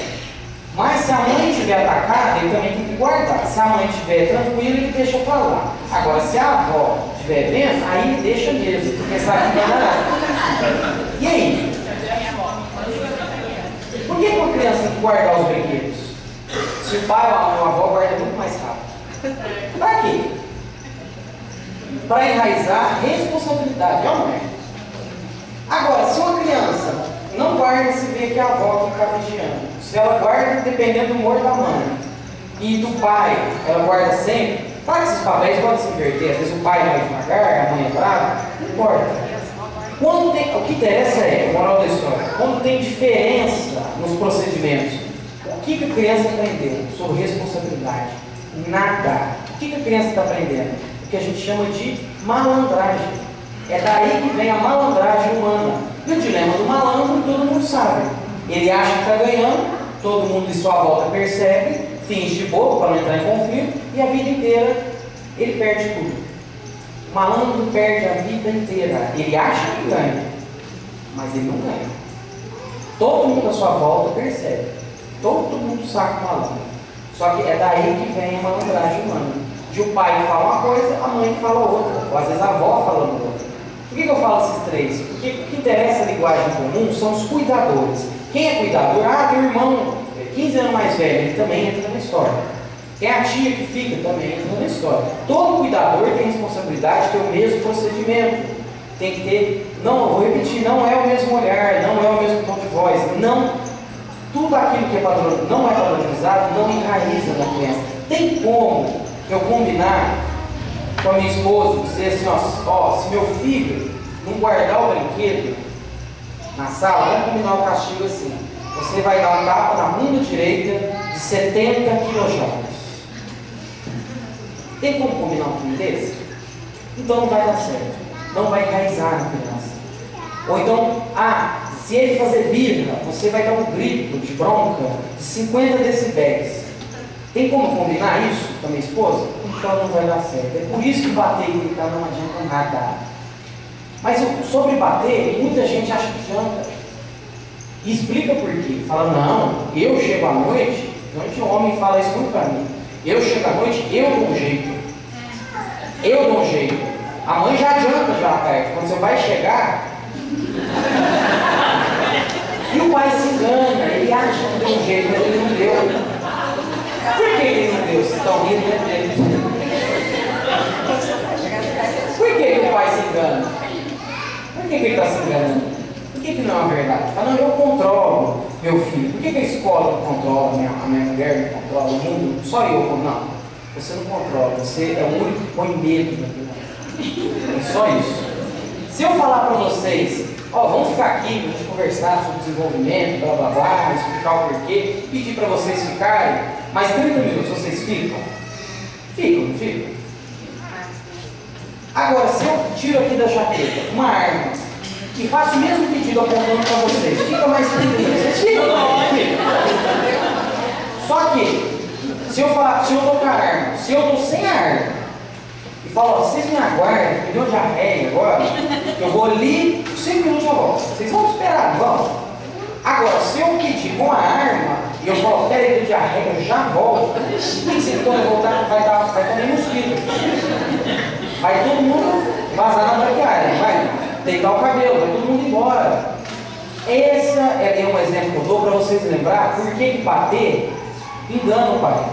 Mas se a mãe estiver atacada, ele também tem que guardar. Se a mãe estiver tranquila, ele deixa pra lá. Agora, se a avó estiver vendo, aí ele deixa mesmo, porque sabe que não dá nada. E aí? Por que uma criança tem que guardar os brinquedos? Se o pai ou a avó guarda muito mais rápido. Para quê? Para enraizar responsabilidade, não é? Agora, se uma criança não guarda, se vê que a avó que está vigiando. Se ela guarda, dependendo do humor da mãe e do pai, ela guarda sempre. Claro que esses papéis podem se inverter. Às vezes o pai vai devagar, a mãe é brava, não importa. O que interessa é, moral da história, quando tem diferença nos procedimentos, o que a criança aprendeu sobre responsabilidade? Nada. O que a criança está aprendendo? O que a gente chama de malandragem. É daí que vem a malandragem humana. E o dilema do malandro todo mundo sabe. Ele acha que está ganhando, todo mundo de sua volta percebe, finge de bobo para não entrar em conflito, e a vida inteira ele perde tudo. O malandro perde a vida inteira. Ele acha que ganha, mas ele não ganha. Todo mundo à sua volta percebe. Todo mundo sabe o malandro. Só que é daí que vem a malandragem humana. De o pai fala uma coisa, a mãe fala outra. Ou às vezes a avó fala outra. Por que eu falo esses três? Porque o que interessa a linguagem comum são os cuidadores. Quem é cuidador? Ah, tem um irmão 15 anos mais velho, ele também entra na história. Tem a tia que fica, também entra na história. Todo cuidador tem responsabilidade de ter o mesmo procedimento. Tem que ter, não, vou repetir, não é o mesmo olhar, não é o mesmo tom de voz, não. Tudo aquilo que não é padronizado não enraiza na criança. Tem como eu combinar com a minha esposa, dizer assim, ó, se meu filho não guardar o brinquedo na sala, vamos combinar o castigo assim. Você vai dar um tapa na bunda direita de 70 kJ. Tem como combinar um time desse? Então não vai dar certo. Não vai enraizar na criança. Ou então, se ele fazer birra, você vai dar um grito de bronca de 50 decibéis. Tem como combinar isso com a minha esposa? Então não vai dar certo. É por isso que bater e gritar não adianta nada. Mas sobre bater, muita gente acha que adianta. E explica por quê. Fala, não, eu chego à noite, normalmente um homem fala isso muito pra mim. Eu chego à noite, eu dou um jeito. Eu dou um jeito. A mãe já adianta já à tarde. Quando você vai chegar, e o pai se engana, ele acha que deu um jeito, mas ele não deu. Por que ele não deu? Vocês estão rindo dele? Por que o pai se engana? Por que ele está se enganando? Por que não é uma verdade? Fala, não, eu controlo meu filho. Por que a escola não controla, a minha mulher não controla, o mundo? Só eu. Não, você não controla, você é o único que põe medo na criança. É só isso. Se eu falar para vocês, vamos ficar aqui, vamos conversar sobre desenvolvimento, blá blá blá, explicar o porquê, pedir para vocês ficarem, mais 30 minutos vocês ficam? Ficam, não ficam? Agora, se eu tiro aqui da jaqueta uma arma e faço o mesmo pedido apontando para vocês, fica mais 30 minutos? Vocês ficam? Só que, se eu tô com a arma, se eu tô sem a arma, e falo, vocês me aguardem, me deu diarreia agora, que eu vou ali, 5 minutos eu volto. Vocês vão esperar, vão? Agora, se eu pedir com a arma, e eu falo, peraí, deu diarreia, eu já volto, quando eu voltar, vai também mosquito. Vai todo mundo vazar na braquiária, vai deitar o cabelo, vai todo mundo embora. Esse é um exemplo que eu dou para vocês lembrar por que bater engana o pai.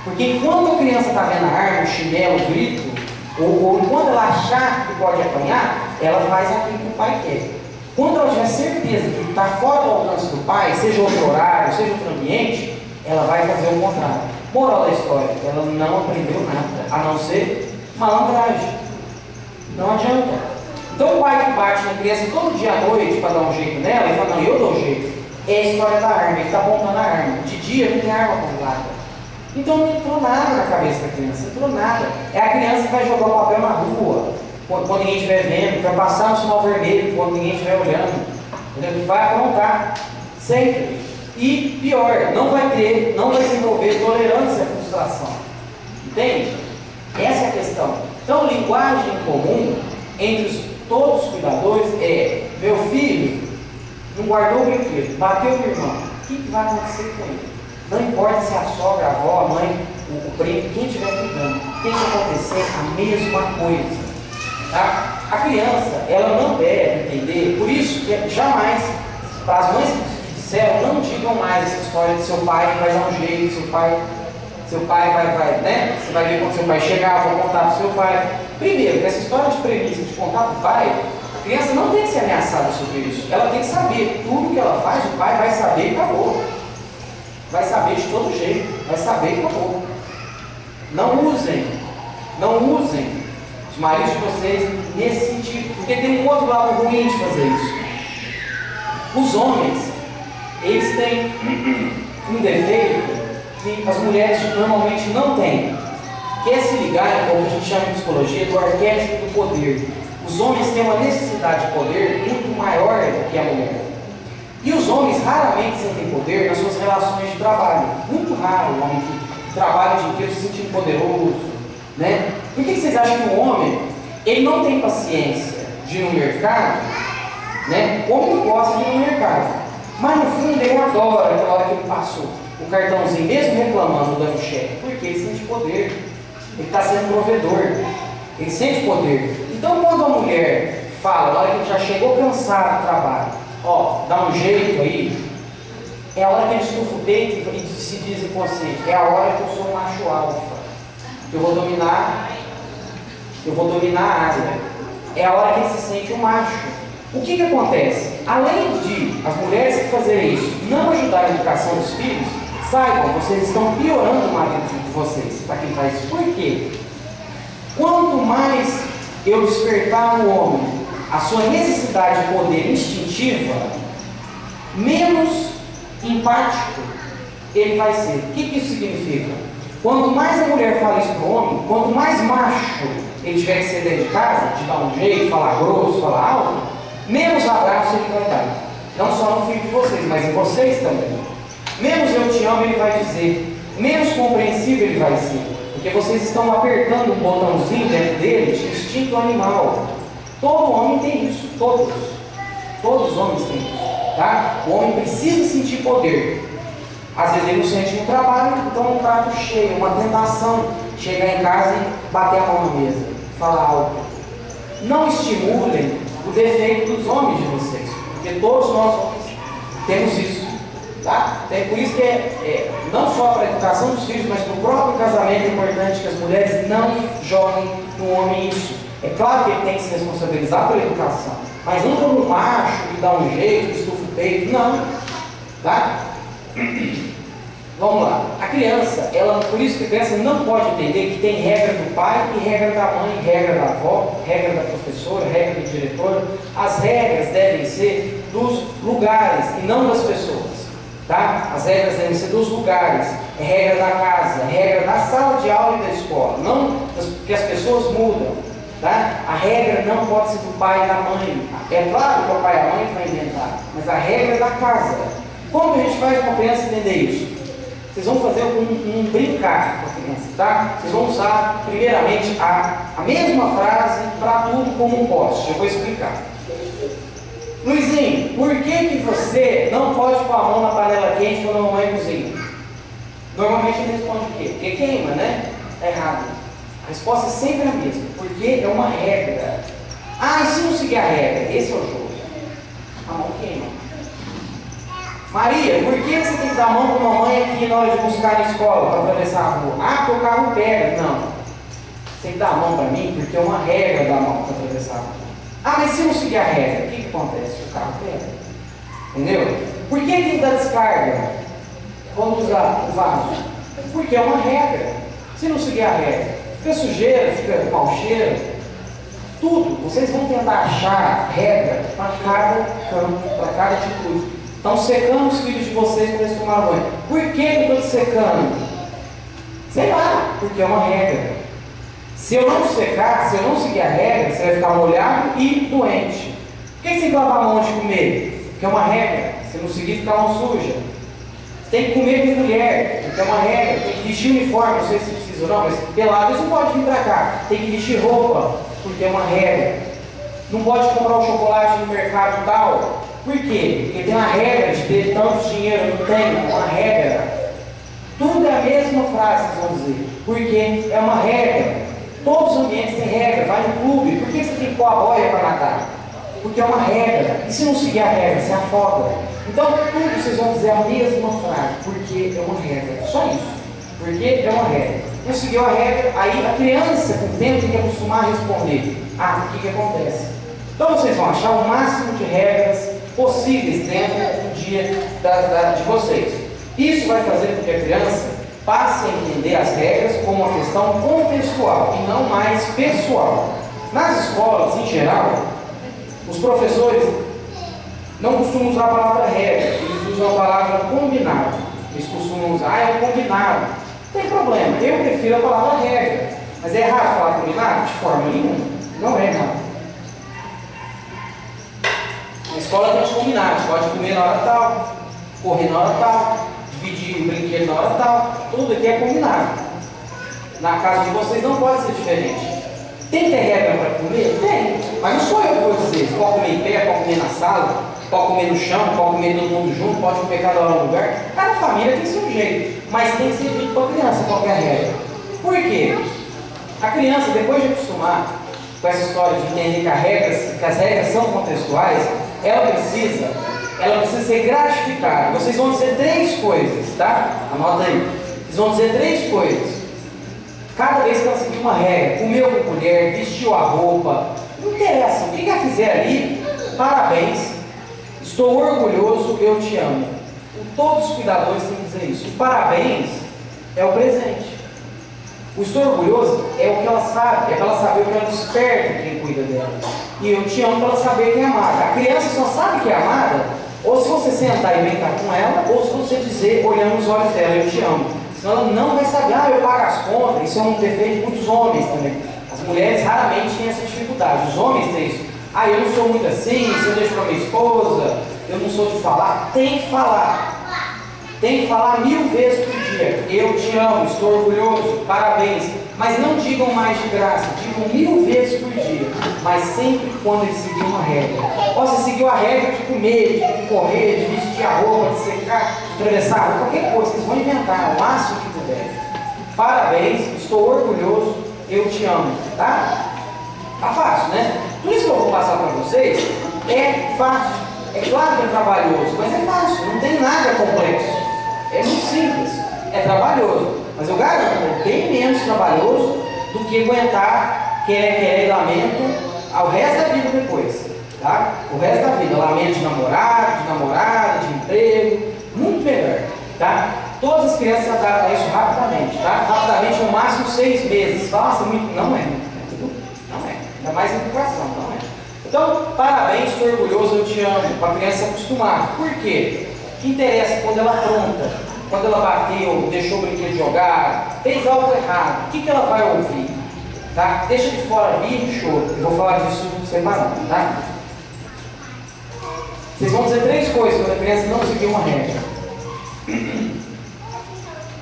Porque enquanto a criança está vendo a arma, o chinelo, o grito, ou enquanto ela achar que pode apanhar, ela faz aquilo que o pai quer. Quando ela tiver certeza que está fora do alcance do pai, seja outro horário, seja outro ambiente, ela vai fazer o contrário. Moral da história, ela não aprendeu nada, a não ser malandragem. Não adianta. Então o pai que bate na criança todo dia à noite para dar um jeito nela, ele fala, não, eu dou um jeito. É a história da arma, ele está apontando a arma. De dia não tem arma apontada. Então não entrou nada na cabeça da criança, não entrou nada. É a criança que vai jogar o papel na rua, quando ninguém estiver vendo, vai passar no sinal vermelho, quando ninguém estiver olhando. Entendeu? Que vai aprontar, sempre. E pior, não vai desenvolver tolerância à frustração. Entende? Essa é a questão. Então, linguagem comum entre todos os cuidadores é: meu filho não guardou o brinquedo, bateu o irmão, o que vai acontecer com ele? Não importa se é a sogra, a avó, a mãe, o primo, quem estiver cuidando, tem que acontecer a mesma coisa. Tá? A criança, ela não deve entender, por isso que jamais, para as mães que disseram, não digam mais essa história de seu pai que vai dar um jeito, seu pai vai, né? Você vai ver quando seu pai chegar, vou contar para o seu pai. Primeiro, essa história de premissa de contar para o pai, a criança não tem que ser ameaçada sobre isso. Ela tem que saber, tudo que ela faz, o pai vai saber e acabou. Vai saber de todo jeito, vai saber e acabou. Não usem os maridos de vocês nesse sentido, porque tem um outro lado ruim de fazer isso. Os homens, eles têm um defeito que as mulheres normalmente não têm, que é se ligar, como a gente chama em psicologia, do arquétipo do poder. Os homens têm uma necessidade de poder muito maior do que a mulher. E os homens raramente sentem poder nas suas relações de trabalho. Muito raro o homem que trabalha o dia inteiro se sentindo poderoso, né? Por que vocês acham que o homem, ele não tem paciência de ir no mercado, né? O homem não gosta de ir no mercado, mas no fundo ele adora aquela hora que ele passou o cartãozinho, mesmo reclamando, dando cheque, porque ele sente poder, ele está sendo provedor, ele sente poder. Então quando a mulher fala, na hora que ele já chegou cansado do trabalho, ó, dá um jeito aí, é a hora que ele estufa o peito e se diz inconsciente, é a hora que eu sou um macho alfa, que eu vou dominar a área, é a hora que ele se sente um macho. O que acontece? Além de as mulheres que fazerem isso não ajudar a educação dos filhos, saibam, vocês estão piorando o marido de vocês, para quem faz isso. Por quê? Quanto mais eu despertar no homem a sua necessidade de poder instintiva, menos empático ele vai ser. O que isso significa? Quanto mais a mulher fala isso para o homem, quanto mais macho ele tiver que ser dentro de casa, de dar um jeito, falar grosso, falar alto, menos abraço ele vai dar. Não só no filho de vocês, mas em vocês também. Menos eu te amo ele vai dizer, menos compreensível ele vai ser, porque vocês estão apertando um botãozinho dentro dele de instinto animal. Todo homem tem isso, todos os homens têm isso, tá? O homem precisa sentir poder. Às vezes ele não sente no trabalho, então um prato cheio, uma tentação, chegar em casa e bater a mão na mesa, falar algo. Não estimulem o defeito dos homens de vocês, porque todos nós homens temos isso, tá? Então, por isso que não só para a educação dos filhos, mas para o próprio casamento é importante que as mulheres não joguem no homem isso. É claro que ele tem que se responsabilizar pela educação, mas não como um macho que dá um jeito, que estufa o peito, não, tá? Vamos lá, a criança, por isso que a criança não pode entender que tem regra do pai e regra da mãe, regra da avó, regra da professora, regra do diretor. As regras devem ser dos lugares e não das pessoas, tá? As regras devem ser dos lugares, é regra da casa, é regra da sala de aula e da escola, não que as pessoas mudam, tá? A regra não pode ser do pai e da mãe. É claro que o pai e a mãe vai inventar, mas a regra é da casa. Como que a gente faz para a criança entender isso? Vocês vão fazer um brincar com a criança, tá? Vocês vão usar, primeiramente, a mesma frase para tudo como um poste. Eu vou explicar. Luizinho, por que você não pode pôr a mão na panela quente quando a mamãe cozinha? Normalmente ele responde o quê? Porque queima, né? É errado. A resposta é sempre a mesma, porque é uma regra. Ah, e se não seguir a regra? Esse é o jogo. A mão queima. Maria, por que você tem que dar a mão para a mamãe aqui na hora de buscar na escola, para atravessar a rua? Ah, porque o carro pega. Não. Você tem que dar a mão para mim, porque é uma regra dar a mão para atravessar a rua. Ah, mas se não seguir a regra, o que acontece? O carro pega. Entendeu? Por que tem que dar descarga quando usar o vaso? Porque é uma regra. Se não seguir a regra, fica sujeira, fica mau cheiro. Tudo. Vocês vão tentar achar regra para cada campo, para cada atitude. Estão secando os filhos de vocês para eles tomar banho. Por que eu estou secando? Sei lá, porque é uma regra. Se eu não secar, se eu não seguir a regra, você vai ficar molhado e doente. Por que você tem que lavar a mão antes de comer? Porque é uma regra. Se não seguir, fica a mão suja. Você tem que comer com mulher, porque é uma regra. Tem que vestir uniforme, não sei se precisa ou não, mas pelado eles não podem vir para cá. Tem que vestir roupa, porque é uma regra. Não pode comprar o chocolate no mercado tal. Por quê? Porque tem uma regra de ter tanto dinheiro, não tem uma regra. Tudo é a mesma frase, vocês vão dizer. Porque é uma regra. Todos os ambientes têm regra. Vai no clube. Por que você tem que pôr a boia para nadar? Porque é uma regra. E se não seguir a regra, você afoga. Então, tudo vocês vão dizer a mesma frase. Porque é uma regra. Só isso. Porque é uma regra. Não seguiu a regra, aí a criança com o tempo tem que acostumar a responder. O que acontece? Então vocês vão achar o máximo de regras possíveis dentro do dia de vocês. Isso vai fazer com que a criança passe a entender as regras como uma questão contextual e não mais pessoal. Nas escolas, em geral, os professores não costumam usar a palavra regra, eles usam a palavra combinado. Eles costumam usar, é um combinado. Não tem problema, eu prefiro a palavra regra. Mas é errado falar combinado? De forma nenhuma. Não é errado. Na escola tem os combinados, pode comer na hora tal, correr na hora tal, dividir o brinquedo na hora tal, tudo aqui é combinado. Na casa de vocês não pode ser diferente. Tem que ter regra para comer? Tem, mas não sou eu que vou dizer. Você pode comer em pé, pode comer na sala, pode comer no chão, pode comer todo mundo junto, pode comer cada hora no lugar. Cada família tem seu jeito, mas tem que ser dito para a criança qualquer regra. Por quê? A criança, depois de acostumar com essa história de entender que as regras são contextuais, ela precisa ser gratificada. Vocês vão dizer 3 coisas, tá? Anota aí. Vocês vão dizer 3 coisas. Cada vez que ela seguir uma regra, comeu com colher, vestiu a roupa, não interessa, o que ela fizer ali, parabéns, estou orgulhoso, eu te amo. Todos os cuidadores têm que dizer isso. O parabéns é o presente. O estou orgulhoso é o que ela sabe, é para ela saber o que ela desperta quem cuida dela. E eu te amo para ela saber que é amada. A criança só sabe que é amada ou se você sentar e brincar com ela, ou se você dizer, olhando nos olhos dela, eu te amo. Senão ela não vai saber, eu pago as contas. Isso é um defeito de muitos homens também. As mulheres raramente têm essa dificuldade. Os homens têm isso. Eu não sou muito assim, se eu deixo para minha esposa, eu não sou de falar. Tem que falar. Tem que falar 1000 vezes por dia. Eu te amo, estou orgulhoso, parabéns. Mas não digam mais de graça, digam 1000 vezes por dia. Mas sempre quando ele seguir uma regra. Você seguiu a regra de comer, de correr, de vestir a roupa, de secar, de atravessar a rua, qualquer coisa, vocês vão inventar o máximo que puder. Parabéns, estou orgulhoso, eu te amo. Tá? Tá fácil, né? Tudo isso que eu vou passar para vocês é fácil. É claro que é trabalhoso, mas é fácil, não tem nada complexo. É muito simples, é trabalhoso, mas eu garanto, é bem menos trabalhoso do que aguentar querer lamento ao resto da vida depois, tá? O resto da vida, lamento de namorado, de namorada, de emprego, muito melhor, tá? Todas as crianças adaptam a isso rapidamente, tá? Rapidamente, no máximo 6 meses. Nossa, muito, não é muito tempo, não é, ainda mais em educação, não é. Então, parabéns, estou orgulhoso, eu te amo, para a criança se acostumar. Por quê? O que interessa quando ela apronta, quando ela bateu, deixou o brinquedo jogar, fez algo errado, o que ela vai ouvir? Tá? Deixa de fora birra e choro. Eu vou falar disso separado, tá? Vocês vão dizer 3 coisas quando a criança não seguir uma regra.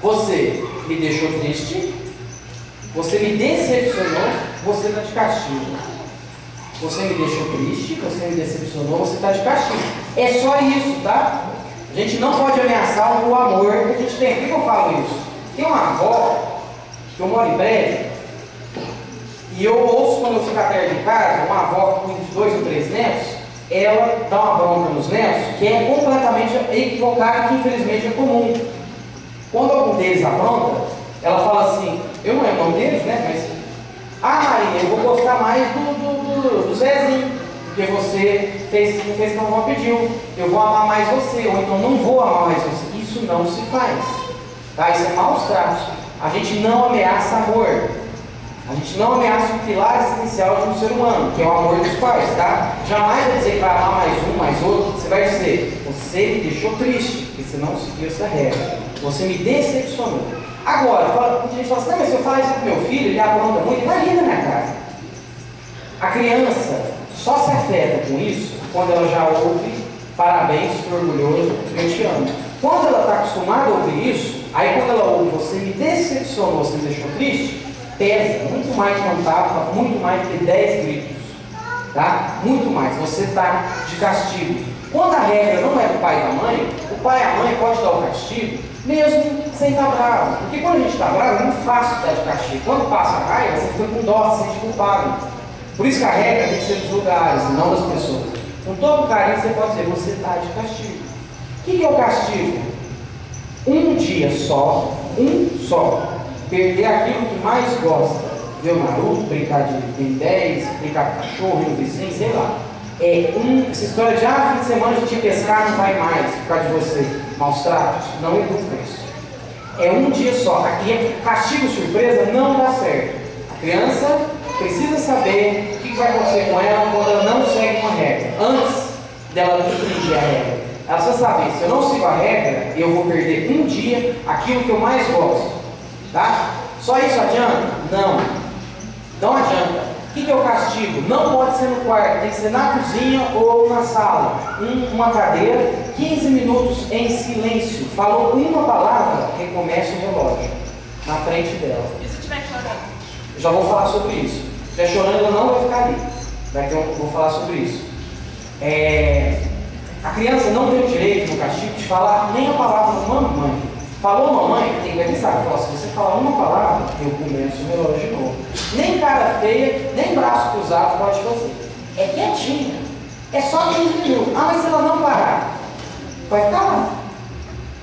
Você me deixou triste, você me decepcionou, você está de castigo. Você me deixou triste, você me decepcionou, você está de castigo. É só isso, tá? A gente não pode ameaçar o amor que a gente tem. Por que eu falo isso? Tem uma avó, que eu moro em prédio, e eu ouço quando eu fico perto de casa, uma avó que cuida de 2 ou 3 netos, ela dá uma bronca nos netos, que é completamente equivocada, que infelizmente é comum. Quando algum deles apronta, ela fala assim, eu não lembro o nome deles, né? Mas, Maria, eu vou gostar mais do Zezinho, porque você fez que a avó pediu, eu vou amar mais você, ou então não vou amar mais você. Isso não se faz, tá? Isso é maus tratos. A gente não ameaça amor, a gente não ameaça o pilar essencial de um ser humano, que é o amor dos pais, tá? Jamais vai dizer que vai amar mais um, mais outro. Você vai dizer, você me deixou triste, porque você não seguiu essa regra, você me decepcionou. Agora, muita gente fala assim, mas se eu falar isso pro meu filho, ele apronta muito, ele vai rir na minha cara. A criança só se afeta com isso quando ela já ouve, parabéns, estou orgulhoso, eu te amo. Quando ela está acostumada a ouvir isso, aí quando ela ouve, você me decepcionou, você me deixou triste, pesa muito mais que um tapa, muito mais que 10 gritos. Tá? Muito mais, você está de castigo. Quando a regra não é do pai e da mãe, o pai e a mãe pode dar o castigo, mesmo sem estar bravo. Porque quando a gente está bravo, é muito fácil estar de castigo. Quando passa a raiva, você fica com dó, se sente culpado. Por isso que a regra tem que ser dos lugares, não das pessoas. Com todo carinho, você pode dizer, você está de castigo. O que é o castigo? Um dia só, perder aquilo que mais gosta. Ver o Naruto, brincar de Ben 10, brincar com cachorro, no vizinho, sei lá. Essa história de fim de semana a gente ia pescar, não vai mais por causa de você. Maus tratos, não educa isso. É um dia só. Aqui, castigo surpresa não dá certo. A criança precisa saber o que vai acontecer com ela quando ela não segue uma regra. Antes dela infringir a regra. Ela precisa saber, se eu não sigo a regra, eu vou perder um dia aquilo que eu mais gosto. Tá? Só isso adianta? Não adianta. O que é o castigo? Não pode ser no quarto, tem que ser na cozinha ou na sala. Uma cadeira, 15 minutos em silêncio. Falou uma palavra, recomeça o relógio na frente dela. E se estiver chorando? Eu já vou falar sobre isso. Se estiver chorando, ela não vai ficar ali. Vou falar sobre isso. A criança não tem o direito no castigo de falar nem a palavra mamãe. Falou mamãe, tem que avisar. Se você falar uma palavra, eu começo o relógio de novo. Nem cara feia, nem braço cruzado pode fazer. É quietinha. É só 15 minutos. Mas se ela não parar, vai ficar lá.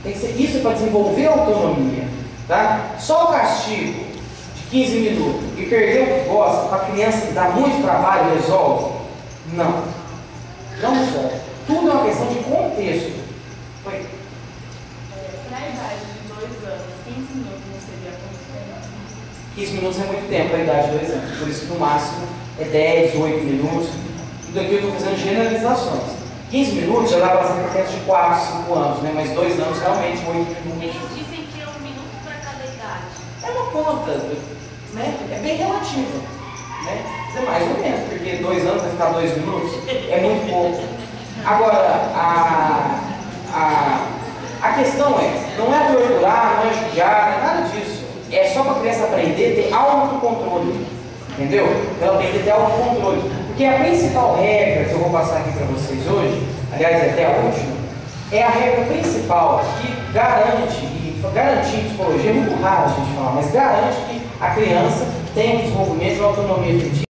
Tem que ser isso para desenvolver a autonomia. Tá? Só o castigo de 15 minutos e perder o que gosta para a criança que dá muito trabalho resolve? Não resolve. Tudo é uma questão de contexto. Foi. Na idade de 2 anos, 15 minutos não seria muito tempo? 15 minutos é muito tempo para a idade de 2 anos. Por isso que no máximo é 10, 8 minutos. Tudo aqui eu estou fazendo generalizações. 15 minutos já dá para fazer para de 4, 5 anos, né? Mas 2 anos realmente 8 minutos. Eles dizem que é 1 minuto para cada idade. É uma conta, né? É bem relativa. Né? Mas é mais ou menos, porque 2 anos vai ficar 2 minutos. É muito pouco. Agora, a questão não é torturar, não é judiar, não é nada disso. É só para a criança aprender a ter autocontrole. Entendeu? Para ela aprender a ter autocontrole. Porque a principal regra que eu vou passar aqui para vocês hoje, aliás, é até a última, é a regra principal que garante, e garantir em psicologia é muito raro a gente falar, mas garante que a criança tenha um desenvolvimento de autonomia efetiva.